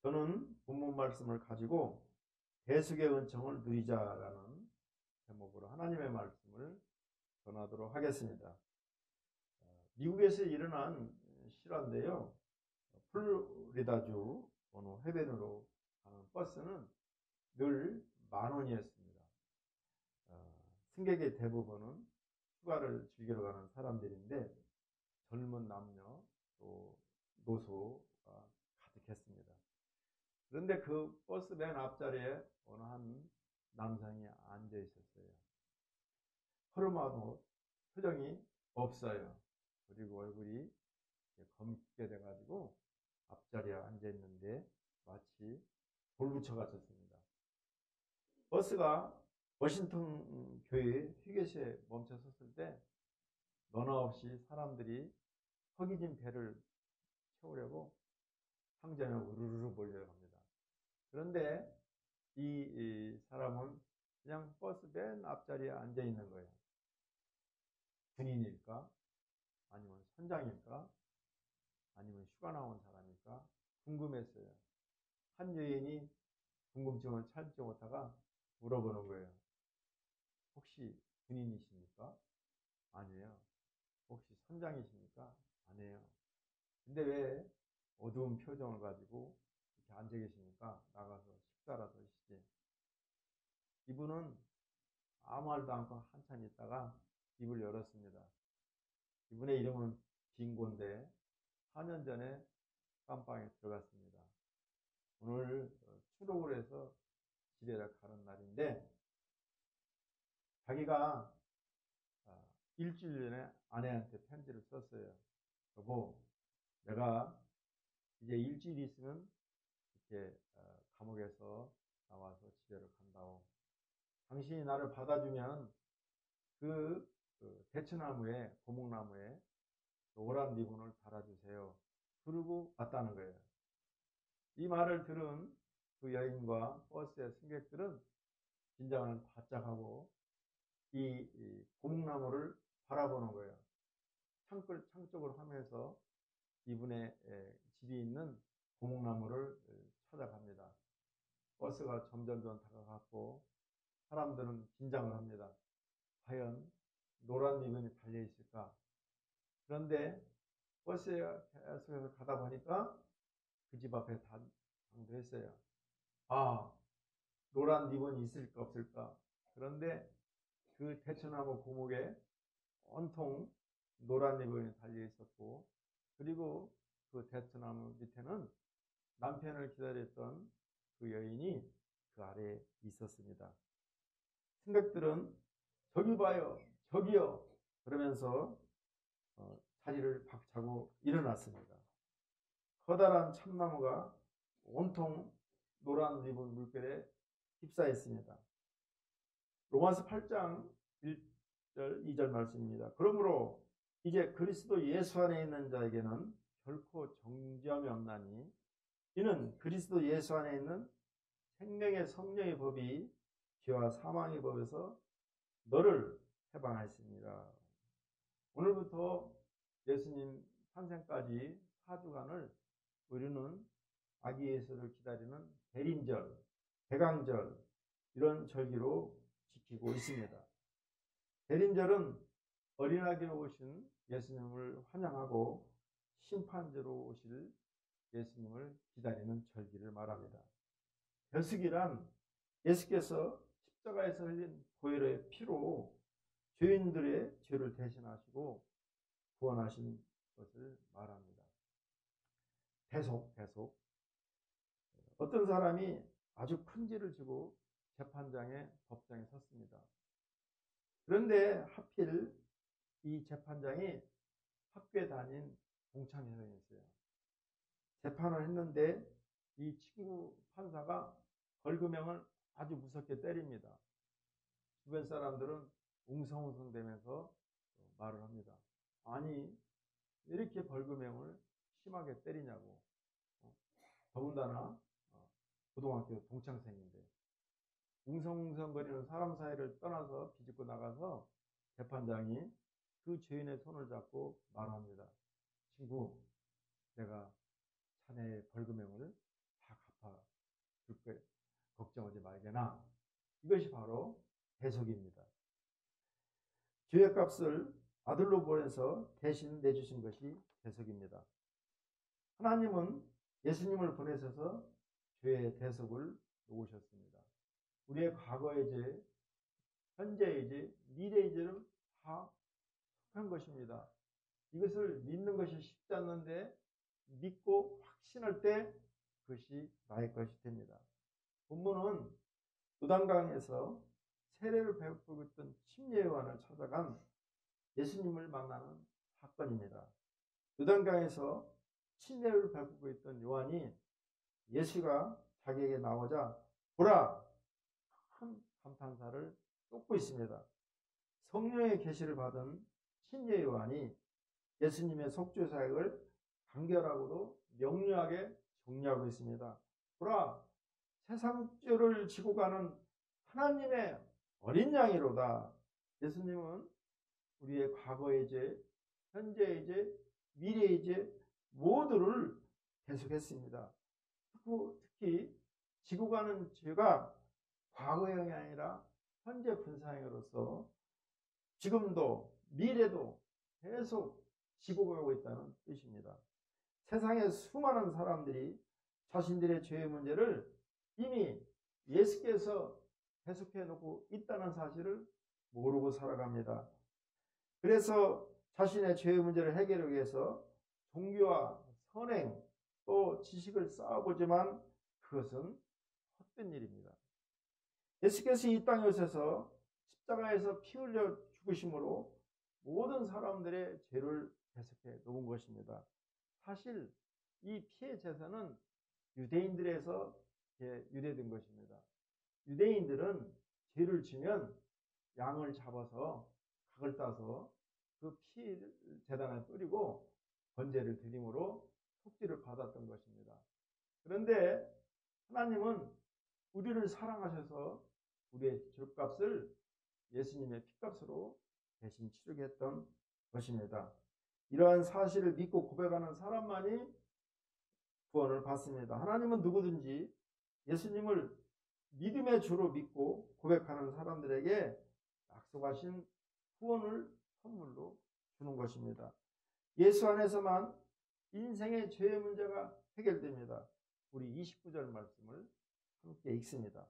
저는 본문 말씀을 가지고 대속의 은총을 누리자라는 제목으로 하나님의 말씀을 전하도록 하겠습니다. 미국에서 일어난 실화인데요. 플로리다주 어느 해변으로 가는 버스는 늘 10,000원이었습니다. 승객의 대부분은 휴가를 즐기러 가는 사람들인데 젊은 남녀 또 노소가 가득했습니다. 그런데 그 버스 맨 앞자리에 어느 한 남성이 앉아 있었어요. 허름하고 표정이 없어요. 그리고 얼굴이 검게 돼가지고 앞자리에 앉아 있는데 마치 돌부처 같았습니다. 버스가 워싱턴 교회 휴게소에 멈춰 섰을 때 너나 없이 사람들이 허기진 배를 채우려고 상점에 우르르 몰려갑니다. 그런데 이 사람은 그냥 버스 맨 앞자리에 앉아 있는 거예요. 군인일까? 아니면 선장일까? 아니면 휴가 나온 사람일까? 궁금했어요. 한 여인이 궁금증을 참지 못하가 물어보는 거예요. 혹시 군인이십니까? 아니에요. 혹시 선장이십니까? 아니에요. 근데 왜 어두운 표정을 가지고 이렇게 앉아 계십니까? 나가서 식사라도 하시지. 이분은 아무 말도 않고 한참 있다가 입을 열었습니다. 이분의 이름은 빙고인데 4년 전에 깜빵에 들어갔습니다. 오늘 출옥을 해서 집에 가는 날인데 자기가 일주일 전에 아내한테 편지를 썼어요. 여보, 내가 이제 일주일 있으면 이렇게 감옥에서 나와서 집에를 간다고. 당신이 나를 받아주면 그 대추나무에, 고목나무에 노란 리본을 달아주세요. 그러고 갔다는 거예요. 이 말을 들은 그 여인과 버스의 승객들은 긴장을 바짝 하고 이 고목나무를 바라보는 거예요. 창쪽을 하면서 이분의 집이 있는 고목나무를 찾아갑니다. 버스가 점점점 다가갔고 사람들은 긴장을 합니다. 과연 노란 리본이 달려 있을까? 그런데 버스에 계속해서 가다 보니까 그 집 앞에 당도했어요. 아, 노란 리본이 있을까 없을까? 그런데 그 대추나무 고목에 온통 노란 리본이 달려 있었고, 그리고 그 대추나무 밑에는 남편을 기다렸던 그 여인이 그 아래에 있었습니다. 승객들은 저기 봐요, 저기요 그러면서 자리를 박차고 일어났습니다. 커다란 참나무가 온통 노란 리본 물결에 휩싸였습니다. 로마서 8장 1절 2절 말씀입니다. 그러므로 이제 그리스도 예수 안에 있는 자에게는 결코 정죄함이 없나니 이는 그리스도 예수 안에 있는 생명의 성령의 법이 죄와 사망의 법에서 너를 해방하였습니다. 오늘부터 예수님 탄생까지 4주간을 우리는 아기 예수를 기다리는 대림절, 대강절 이런 절기로 지키고 있습니다. 대림절은 어린아기로 오신 예수님을 환영하고 심판자로 오실 예수님을 기다리는 절기를 말합니다. 대속이란 예수께서 십자가에서 흘린 보혈의 피로 죄인들의 죄를 대신하시고 구원하신 것을 말합니다. 대속. 어떤 사람이 아주 큰 죄를 지고 재판장에 법정에 섰습니다. 그런데 하필 이 재판장이 학교에 다닌 동창회생이었어요. 재판을 했는데 이 친구 판사가 벌금형을 아주 무섭게 때립니다. 주변 사람들은 웅성웅성대면서 말을 합니다. 아니 왜 이렇게 벌금형을 심하게 때리냐고. 더군다나 고등학교 동창생인데 웅성웅성거리는 사람 사이를 떠나서 비집고 나가서 재판장이 그 죄인의 손을 잡고 말합니다. 친구, 내가 자네의 벌금형을 다 줄 거예요. 걱정하지 말게나. 이것이 바로 대속입니다. 죄값을 아들로 보내서 대신 내주신 것이 대속입니다. 하나님은 예수님을 보내셔서 죄의 대속을 놓으셨습니다. 우리의 과거의 죄, 현재의 죄, 미래의 죄를 다 속한 것입니다. 이것을 믿는 것이 쉽지 않는데 믿고 확신할 때 그것이 나의 것이 됩니다. 본문은 요단강에서 세례를 베풀고 있던 침례요한을 찾아간 예수님을 만나는 사건입니다. 요단강에서 침례를 베풀고 있던 요한이 예수가 자기에게 나오자 보라! 큰 감탄사를 쏟고 있습니다. 성령의 계시를 받은 침례 요한이 예수님의 속죄 사역을 간결하고도 명료하게 정리하고 있습니다. 보라! 세상 죄를 지고 가는 하나님의 어린 양이로다. 예수님은 우리의 과거의 죄, 현재의 죄, 미래의 죄 모두를 대속했습니다. 특히 지고 가는 죄가 과거형이 아니라 현재 분사형으로서 지금도 미래도 계속 지고 가고 있다는 뜻입니다. 세상에 수많은 사람들이 자신들의 죄의 문제를 이미 예수께서 해석해 놓고 있다는 사실을 모르고 살아갑니다. 그래서 자신의 죄의 문제를 해결하기 위해서 종교와 선행 또 지식을 쌓아보지만 그것은 헛된 일입니다. 예수께서 이 땅에 오셔서 십자가에서 피 흘려 죽으심으로 모든 사람들의 죄를 대속해 놓은 것입니다. 사실 이 피의 제사는 유대인들에서 유래된 것입니다. 유대인들은 죄를 지면 양을 잡아서 각을 따서 그 피를 제단에 뿌리고 번제를 드림으로 속죄를 받았던 것입니다. 그런데 하나님은 우리를 사랑하셔서 우리의 죄값을 예수님의 피값으로 대신 치르게 했던 것입니다. 이러한 사실을 믿고 고백하는 사람만이 구원을 받습니다. 하나님은 누구든지 예수님을 믿음의 주로 믿고 고백하는 사람들에게 약속하신 구원을 선물로 주는 것입니다. 예수 안에서만 인생의 죄의 문제가 해결됩니다. 우리 29절 말씀을 함께 읽습니다.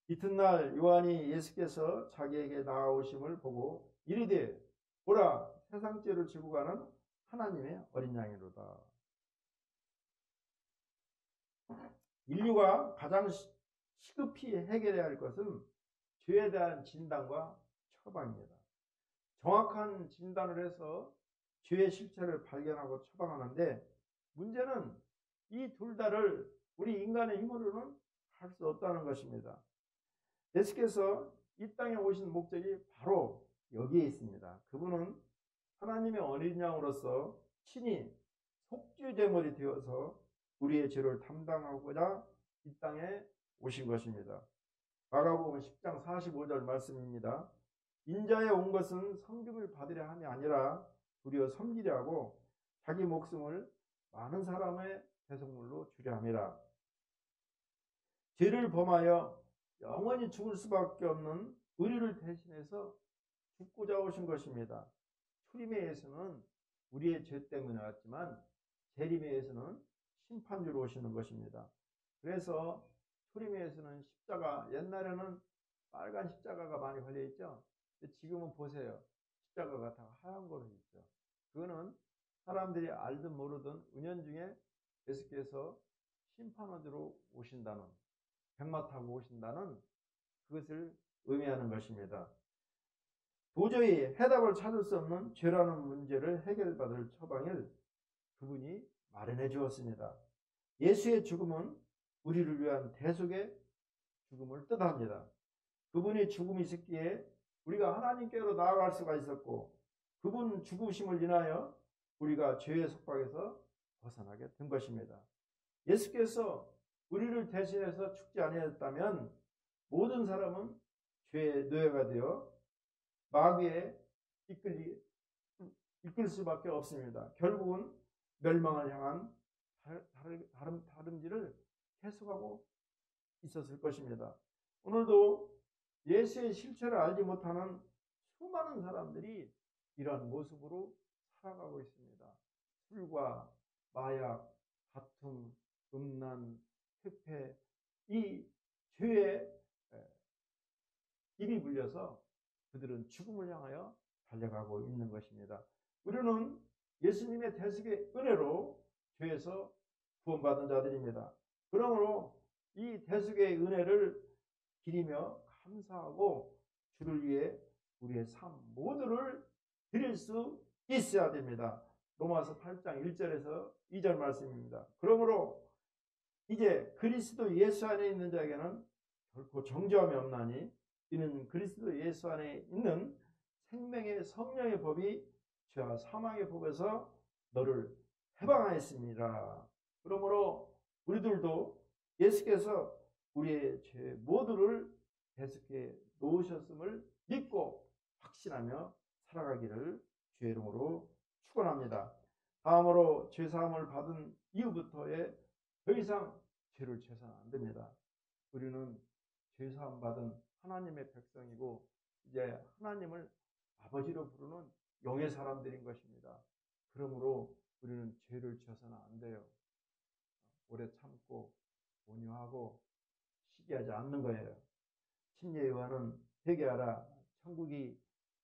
이튿날 요한이 예수께서 자기에게 나아오심을 보고 이르되 보라 세상 죄를 지고 가는 하나님의 어린 양이로다. 인류가 가장 시급히 해결해야 할 것은 죄에 대한 진단과 처방입니다. 정확한 진단을 해서 죄의 실체를 발견하고 처방하는데 문제는 이 둘 다를 우리 인간의 힘으로는 할 수 없다는 것입니다. 예수께서 이 땅에 오신 목적이 바로 여기에 있습니다. 그분은 하나님의 어린 양으로서 친히 속죄제물이 되어서 우리의 죄를 담당하고자 이 땅에 오신 것입니다. 마가복음 10장 45절 말씀입니다. 인자에 온 것은 섬김을 받으려 함이 아니라 도리어 섬기려 하고 자기 목숨을 많은 사람의 대속물로 주려 함이라. 죄를 범하여 영원히 죽을 수밖에 없는 우리를 대신해서 죽고자 오신 것입니다. 초림의 예수는 우리의 죄 때문에 왔지만 재림의 예수는 심판주로 오시는 것입니다. 그래서 초림의 예수는 십자가, 옛날에는 빨간 십자가가 많이 걸려있죠. 지금은 보세요. 십자가가 다 하얀 거로 있죠. 그거는 사람들이 알든 모르든 은연중에 예수께서 심판원으로 오신다는, 백마 타고 오신다는 그것을 의미하는 것입니다. 도저히 해답을 찾을 수 없는 죄라는 문제를 해결받을 처방을 그분이 마련해 주었습니다. 예수의 죽음은 우리를 위한 대속의 죽음을 뜻합니다. 그분이 죽음이 있었기에 우리가 하나님께로 나아갈 수가 있었고 그분 죽으심을 인하여 우리가 죄의 속박에서 벗어나게 된 것입니다. 예수께서 우리를 대신해서 죽지 아니하였다면 모든 사람은 죄의 노예가 되어 마귀에 이끌 수밖에 없습니다. 결국은 멸망을 향한 다름질을 해석하고 있었을 것입니다. 오늘도 예수의 실체를 알지 못하는 수많은 사람들이 이러한 모습으로 살아가고 있습니다. 술과 마약, 다툼, 음란, 회패, 이 죄에 입이 물려서 그들은 죽음을 향하여 달려가고 있는 것입니다. 우리는 예수님의 대속의 은혜로 죄에서 구원받은 자들입니다. 그러므로 이 대속의 은혜를 기리며 감사하고 주를 위해 우리의 삶 모두를 드릴 수 있어야 됩니다. 로마서 8장 1절에서 2절 말씀입니다. 그러므로 이제 그리스도 예수 안에 있는 자에게는 결코 정죄함이 없나니 이는 그리스도 예수 안에 있는 생명의 성령의 법이 죄와 사망의 법에서 너를 해방하였습니다. 그러므로 우리들도 예수께서 우리의 죄 모두를 대속해 놓으셨음을 믿고 확신하며 살아가기를 주의 이름으로 축원합니다. 다음으로 죄사함을 받은 이후부터의 더 이상 죄를 죄서는 안 됩니다. 우리는 죄사함 받은 하나님의 백성이고 이제 하나님을 아버지로 부르는 영의 사람들인 것입니다. 그러므로 우리는 죄를 지어서는 안 돼요. 오래 참고 온유하고 시기하지 않는 거예요. 침례요한은 회개하라 천국이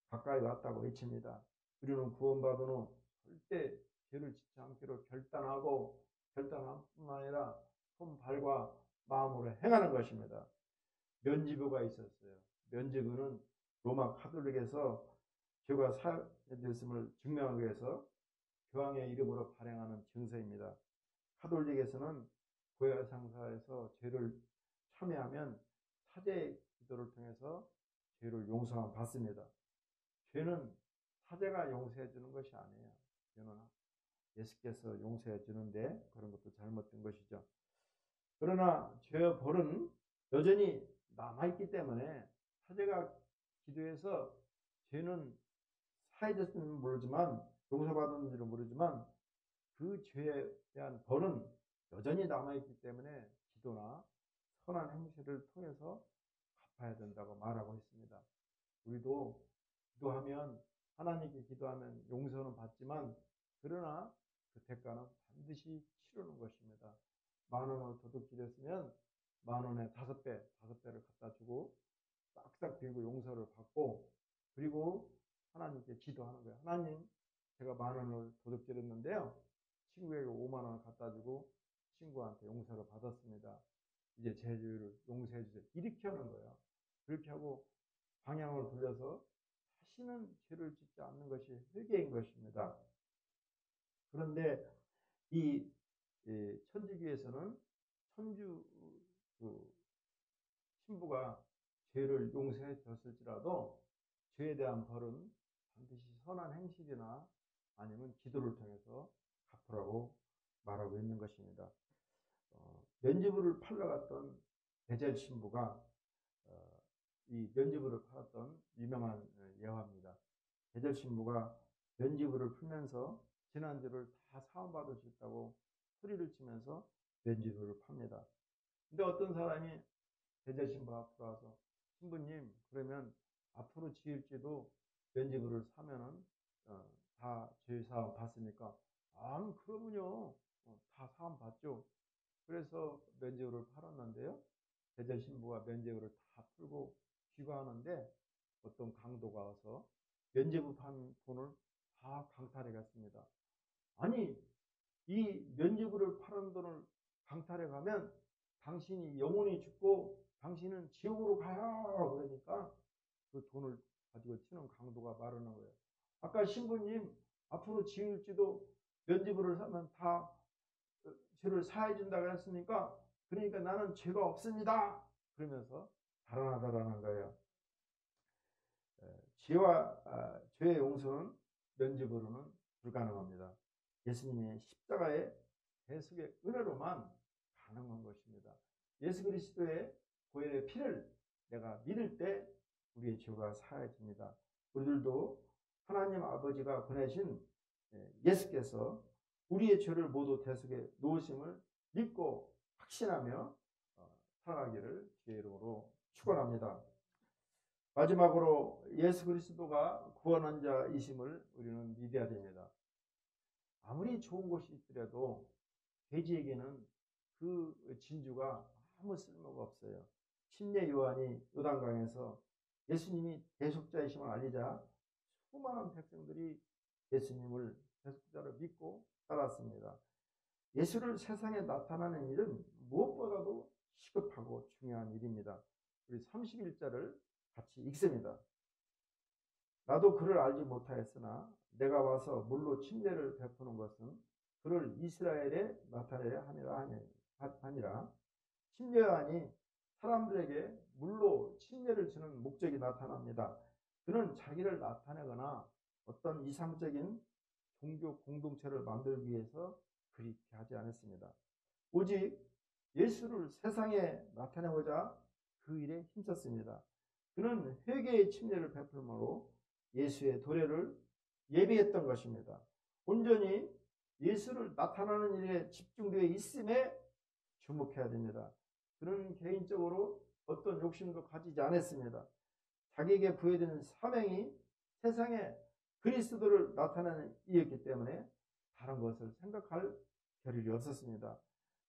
가까이 왔다고 외칩니다. 우리는 구원받은 후 절대 죄를 짓지 않기로 결단하고 결단함 뿐만 아니라 손, 발과 마음으로 행하는 것입니다. 면죄부가 있었어요. 면죄부는 로마 카톨릭에서 죄가 사해졌음을 증명하기 위해서 교황의 이름으로 발행하는 증서입니다. 카톨릭에서는 고해 상사에서 죄를 참여하면 사제 기도를 통해서 죄를 용서함 받습니다. 죄는 사제가 용서해 주는 것이 아니에요. 죄는 예수께서 용서해 주는데 그런 것도 잘못된 것이죠. 그러나 죄의 벌은 여전히 남아있기 때문에 사제가 기도해서 죄는 사해졌는지는 모르지만 용서받았는지는 모르지만 그 죄에 대한 벌은 여전히 남아있기 때문에 기도나 선한 행실을 통해서 갚아야 된다고 말하고 있습니다. 우리도 기도하면 하나님께 기도하면 용서는 받지만 그러나 그 대가는 반드시 치르는 것입니다. 10,000원을 도둑질했으면 10,000원에 5배를 갖다 주고 싹싹 빌고 용서를 받고 그리고 하나님께 기도하는 거예요. 하나님, 제가 10,000원을 도둑질했는데요. 친구에게 50,000원을 갖다 주고 친구한테 용서를 받았습니다. 이제 제 죄를 용서해 주세요. 이렇게 하는 거예요. 그렇게 하고 방향을 돌려서 다시는 죄를 짓지 않는 것이 회개인 것입니다. 그런데 이 천주교에서는 천주 신부가 죄를 용서해 줬을지라도 죄에 대한 벌은 반드시 선한 행실이나 아니면 기도를 통해서 갚으라고 말하고 있는 것입니다. 면죄부를 팔러 갔던 베젤 신부가 이 면죄부를 팔았던 유명한 예화입니다. 베젤 신부가 면죄부를 풀면서 지난주를 다 사함받을 수 있다고 소리를 치면서 면죄부를 팝니다. 근데 어떤 사람이 베젤 신부 앞으로 와서 신부님 그러면 앞으로 지을지도 면죄부를 사면은 다 죄 사함 받습니까? 아 그러면요 다 사함 받죠. 그래서 면죄부를 팔았는데요. 베젤 신부가 면죄부를 다 풀고 귀가하는데 어떤 강도가 와서 면죄부 판 돈을 다 강탈해 갔습니다. 아니 이 면죄부를 파는 돈을 강탈해 가면 당신이 영원히 죽고 당신은 지옥으로 가요. 그러니까 그 돈을 가지고 튀는 강도가 말하는 거예요. 아까 신부님 앞으로 지을지도 면죄부를 사면 다 죄를 사해 준다고 했으니까 그러니까 나는 죄가 없습니다. 그러면서 달아나다라는 거예요. 죄의 용서는 면죄부로는 불가능합니다. 예수님의 십자가의 대속의 은혜로만 가능한 것입니다. 예수 그리스도의 보혈의 피를 내가 믿을 때 우리의 죄가 사해집니다. 우리들도 하나님 아버지가 보내신 예수께서 우리의 죄를 모두 대속에 놓으심을 믿고 확신하며 살아가기를 주의 이름으로 축원합니다. 마지막으로 예수 그리스도가 구원한 자이심을 우리는 믿어야 됩니다. 아무리 좋은 곳이 있더라도 돼지에게는 그 진주가 아무 쓸모가 없어요. 침례 요한이 요단강에서 예수님이 대속자이심을 알리자 수많은 백성들이 예수님을 대속자로 믿고 따랐습니다. 예수를 세상에 나타나는 일은 무엇보다도 시급하고 중요한 일입니다. 우리 31절을 같이 읽습니다. 나도 그를 알지 못하였으나 내가 와서 물로 침례를 베푸는 것은 그를 이스라엘에 나타내려 함이라. 침례 요한이 사람들에게 물로 침례를 주는 목적이 나타납니다. 그는 자기를 나타내거나 어떤 이상적인 종교 공동체를 만들기 위해서 그렇게 하지 않았습니다. 오직 예수를 세상에 나타내고자 그 일에 힘썼습니다. 그는 회개의 침례를 베풀므로 예수의 도래를 예비했던 것입니다. 온전히 예수를 나타나는 일에 집중되어 있음에 주목해야 됩니다. 그는 개인적으로 어떤 욕심도 가지지 않았습니다. 자기에게 부여되는 사명이 세상에 그리스도를 나타내는 일이었기 때문에 다른 것을 생각할 겨를이 없었습니다.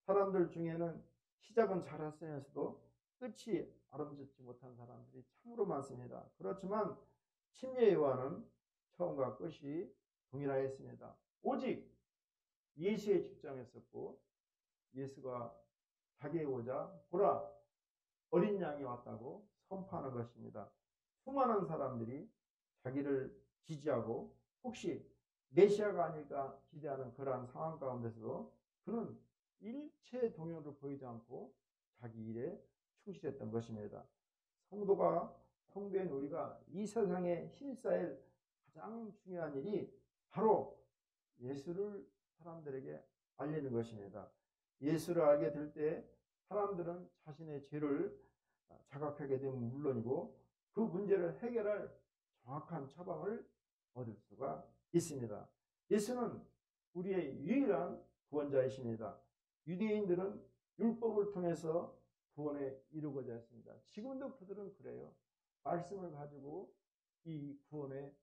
사람들 중에는 시작은 잘했으면서도 끝이 아름답지 못한 사람들이 참으로 많습니다. 그렇지만 침례 요한은 처음과 끝이 동일하였습니다. 오직 예수에 집중했었고 예수가 자기에게 오자 보라 어린 양이 왔다고 선포하는 것입니다. 수많은 사람들이 자기를 지지하고 혹시 메시아가 아닐까 기대하는 그러한 상황 가운데서도 그는 일체 동요를 보이지 않고 자기 일에 충실했던 것입니다. 성도인 우리가 이 세상에 힘써야 가장 중요한 일이 바로 예수를 사람들에게 알리는 것입니다. 예수를 알게 될 때 사람들은 자신의 죄를 자각하게 되면 물론이고 그 문제를 해결할 정확한 처방을 얻을 수가 있습니다. 예수는 우리의 유일한 구원자이십니다. 유대인들은 율법을 통해서 구원에 이루고자 했습니다. 지금도 그들은 그래요. 말씀을 가지고 이 구원에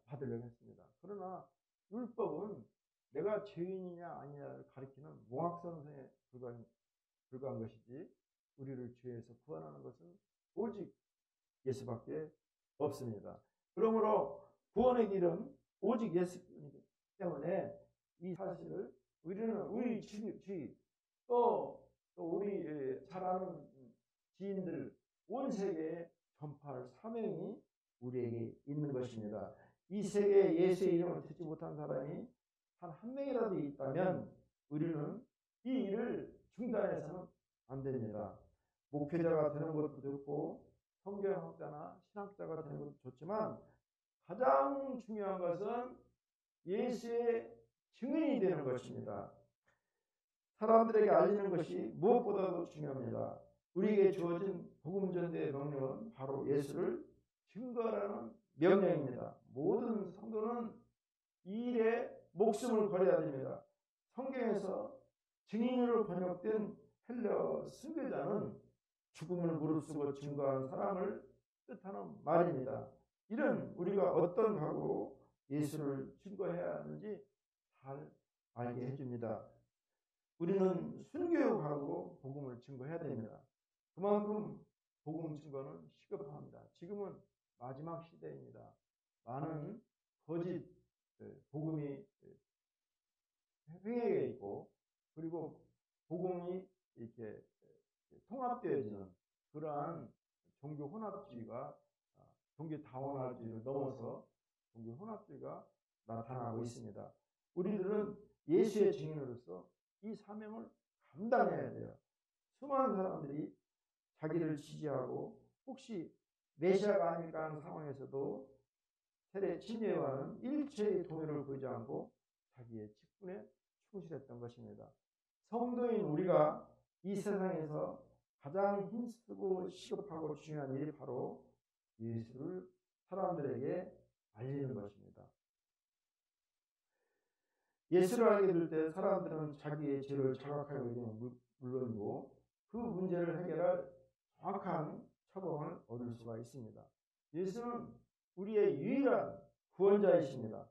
받으려고 했습니다. 그러나 율법은 내가 죄인이냐 아니냐를 가리키는 몽학선생에 불과한 것이지 우리를 죄에서 구원하는 것은 오직 예수밖에 없습니다. 그러므로 구원의 길은 오직 예수이기 때문에 이 사실을 우리는 우리 주위 또 우리 잘 아는 지인들 온 세계에 전파할 사명이 우리에게 있는 것입니다. 이 세계에 예수의 이름을 듣지 못한 사람이 한 명이라도 있다면 우리는 이 일을 중단해서는 안 됩니다. 목회자가 되는 것도 좋고 성경학자나 신학자가 되는 것도 좋지만 가장 중요한 것은 예수의 증인이 되는 것입니다. 사람들에게 알리는 것이 무엇보다도 중요합니다. 우리에게 주어진 복음 전도의 명령은 바로 예수를 증거하라는 명령입니다. 모든 성도는 이 일에 목숨을 걸어야 됩니다. 성경에서 증인으로 번역된 헬러 순교자는 죽음을 무릅쓰고 증거한 사람을 뜻하는 말입니다. 이는 우리가 어떤 각오로 예수를 증거해야 하는지 잘 알게 해줍니다. 우리는 순교의 각오로 복음을 증거해야 됩니다. 그만큼 복음 증거는 시급합니다. 지금은 마지막 시대입니다. 많은 거짓 복음이 횡행해 있고 그리고 복음이 이렇게 통합되어지는 그러한 종교 혼합주의가 종교 다원화주의를 넘어서 종교 혼합주의가 나타나고 있습니다. 우리들은 예수의 증인으로서 이 사명을 감당해야 돼요. 수많은 사람들이 자기를 지지하고 혹시 메시아가 아닐까 하는 상황에서도 세례 침례와는 일체의 동요를 보이지 않고 자기의 직분에 충실했던 것입니다. 성도인 우리가 이 세상에서 가장 힘쓰고 시급하고 중요한 일이 바로 예수를 사람들에게 알리는 것입니다. 예수를 알게 될 때 사람들은 자기의 죄를 자각하게 되면 물론이고 그 문제를 해결할 정확한 처방을 얻을 수가 있습니다. 예수는 우리의 유일한 구원자이십니다.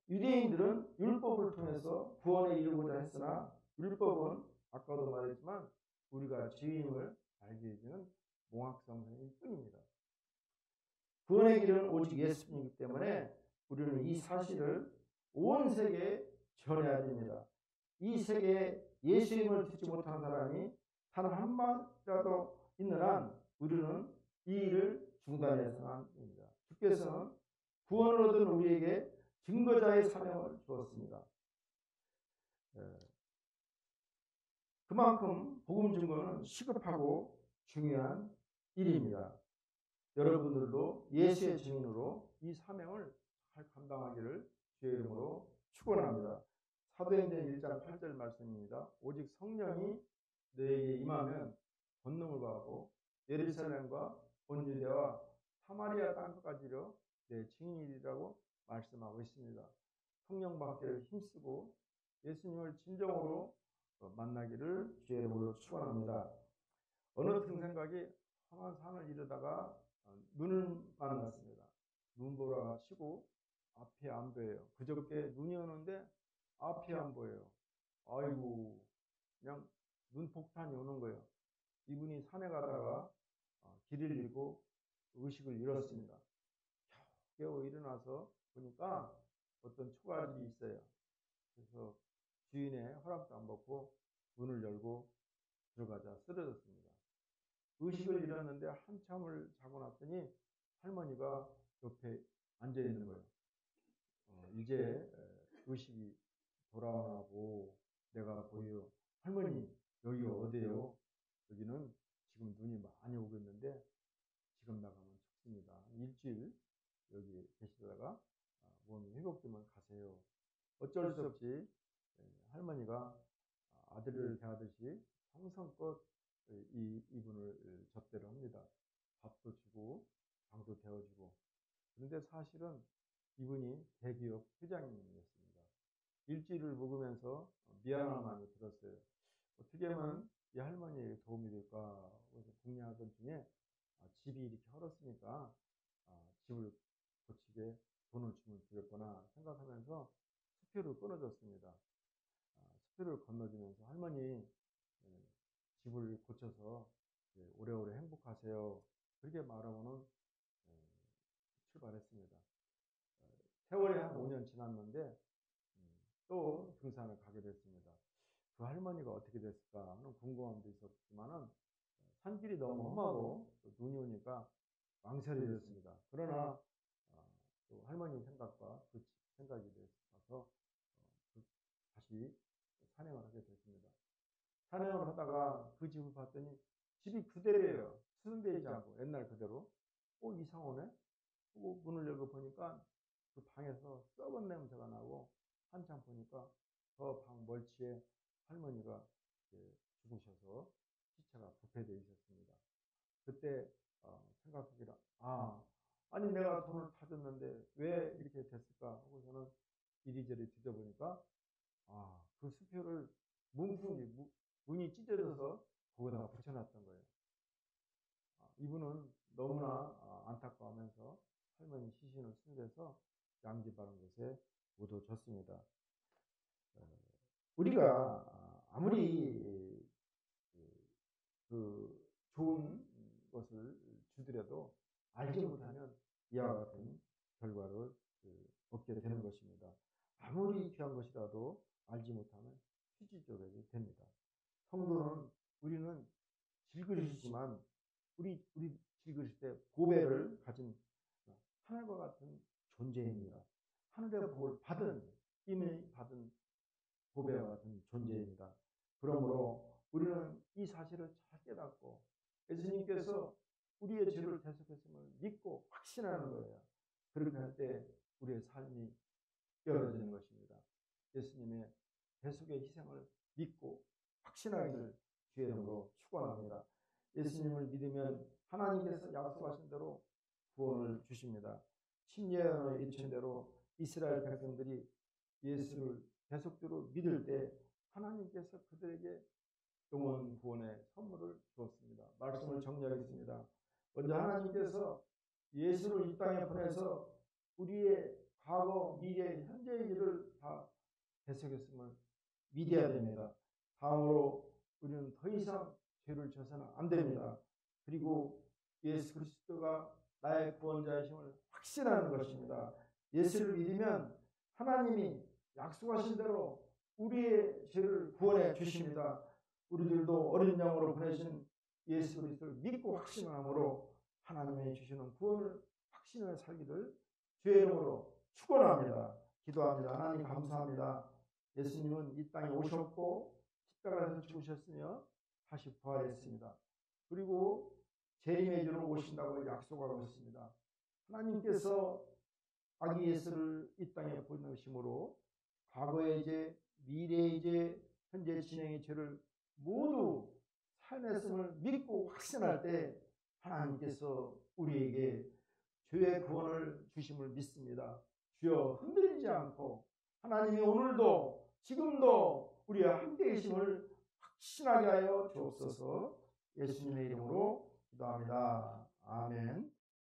유대인들은 율법을 통해서 구원에 이르고자 했으나 율법은 아까도 말했지만 우리가 죄인임을 알게 해주는 몽학성성일 뿐입니다. 구원의 길은 오직 예수님이기 때문에 우리는 이 사실을 온 세계에 전해야 됩니다. 이 세계에 예수님을 듣지 못한 사람이 단 한 명이라도 있는 한 우리는 이 일을 중단해서는 안 됩니다. 주께서는 구원을 얻은 우리에게 증거자의 사명을 주었습니다. 그만큼 복음 증거는 시급하고 중요한 일입니다. 여러분들도 예수의 증인으로 이 사명을 잘 감당하기를 주의 이름으로 축원합니다. 사도행전 1장 8절 말씀입니다. 오직 성령이 너에게 임하면 권능을 받고 예루살렘과 온 유대와 사마리아 땅까지로 내 증인이라고 말씀하고 있습니다. 성령 받기를 힘쓰고 예수님을 진정으로 만나기를 주의 이름으로 축원합니다. 어느 등생각이 험한 산을 이르다가 눈을 만났습니다. 눈보라가 치고 앞이 안 보여요. 그저께 눈이 오는데 앞이 안 보여요. 아이고, 그냥 눈 폭탄이 오는 거예요. 이분이 산에 가다가 길을 잃고 의식을 잃었습니다. 겨우 일어나서 보니까 어떤 초가집이 있어요. 그래서 주인의 허락도 안 받고 문을 열고 들어가자 쓰러졌습니다. 의식을 잃었는데 한참을 자고 났더니 할머니가 옆에 앉아 있는 거예요. 이제 의식이 돌아오고 내가 보여. 할머니, 여기 어디예요? 여기는 지금 눈이 많이 오고 있는데 지금 나가면 춥습니다. 일주일 여기 계시다가 몸이 회복되면 가세요. 어쩔 수 없이 할머니가 아들을 대하듯이 성성껏 이분을 접대를 합니다. 밥도 주고 방도 데워주고. 그런데 사실은 이분이 대기업 회장님이었습니다. 일주일을 묵으면서 미안한 마음이 들었어요. 어떻게 하면 이 할머니에게 도움이 될까? 그래서 궁리하던 중에 집이 이렇게 헐었으니까 집을 고치게 돈을 주면 되겠구나 생각하면서 수표를 끊어줬습니다. 수표를 건너주면서 할머니 집을 고쳐서 오래오래 행복하세요. 그렇게 말하고는 출발했습니다. 세월이 한 5년 지났는데 또 등산을 가게 됐습니다. 그 할머니가 어떻게 됐을까 하는 궁금함도 있었지만은 산길이 너무 험하고 눈이 오니까 망설이 됐습니다. 그러나 또 할머니 생각과 그 생각이 돼서 다시 산행을 하게 됐습니다. 산행을 하다가 그 집을 봤더니 집이 그대로예요. 수선되지 않고 옛날 그대로. 이상하네. 문을 열고 보니까 그 방에서 썩은 냄새가 나고 한참 보니까 저 방 멀치에 할머니가 죽으셔서 시체가 부패되어 있었습니다. 그때 생각하기를 아니 내가 돈을 다 줬는데 왜 이렇게 됐을까 하고 저는 이리저리 뒤져보니까 그 수표를 문이 찢어져서 거기다가 붙여놨던 거예요. 이분은 너무나 안타까워하면서 할머니 시신을 순대서 양지 바른 곳에 묻어졌습니다. 우리가 아무리 그 좋은 것을 주더라도 알지 못하면 이와 같은 결과를 얻게 되는 것입니다. 아무리 귀한 것이라도 알지 못하면 취지적이 됩니다. 성도는 우리는 질그릇이지만 우리 질그릇 때 보배를 가진 하늘과 같은 존재입니다. 하늘의 복을 이미 받은 보배와 같은 존재입니다. 그러므로 우리는 이 사실을 잘 깨닫고 예수님께서 우리의 죄를 대속했음을 믿고 확신하는 거예요. 그렇게 할 때 우리의 삶이 열어지는 것입니다. 예수님의 대속의 희생을 믿고 확신하기를 주의 이름으로 축원합니다. 예수님을 믿으면 하나님께서 약속하신 대로 구원을 주십니다. 심예언의 예천대로 이스라엘 백성들이 예수를 대속자로 믿을 때 하나님께서 그들에게 영원 구원의 선물을 주었습니다. 말씀을 정리하겠습니다. 먼저 하나님께서 예수를 이 땅에 보내서 우리의 과거, 미래, 현재의 일을 다 해석했음을 믿어야 됩니다. 다음으로 우리는 더 이상 죄를 져서는 안 됩니다. 그리고 예수 그리스도가 나의 구원자이심을 확신하는 것입니다. 예수를 믿으면 하나님이 약속하신 대로 우리의 죄를 구원해 주십니다. 우리들도 어린 양으로 보내신 예수 그리스도를 믿고 확신함으로 하나님이 주시는 구원을 확신하여 살기를 주의 이름으로 축원합니다. 기도합니다. 하나님 감사합니다. 예수님은 이 땅에 오셨고 십자가에서 죽으셨으며 다시 부활했습니다. 그리고 재림의 주로 오신다고 약속하고 있습니다. 하나님께서 아기 예수를 이 땅에 보내심으로 과거의 죄, 미래의 죄, 현재 진행의 죄를 모두 살냈음을 믿고 확신할 때 하나님께서 우리에게 죄의 구원을 주심을 믿습니다. 주여 흔들리지 않고 하나님이 오늘도 지금도 우리와 함께 계심을 확신하게 하여 주옵소서. 예수님의 이름으로 기도합니다. 아멘.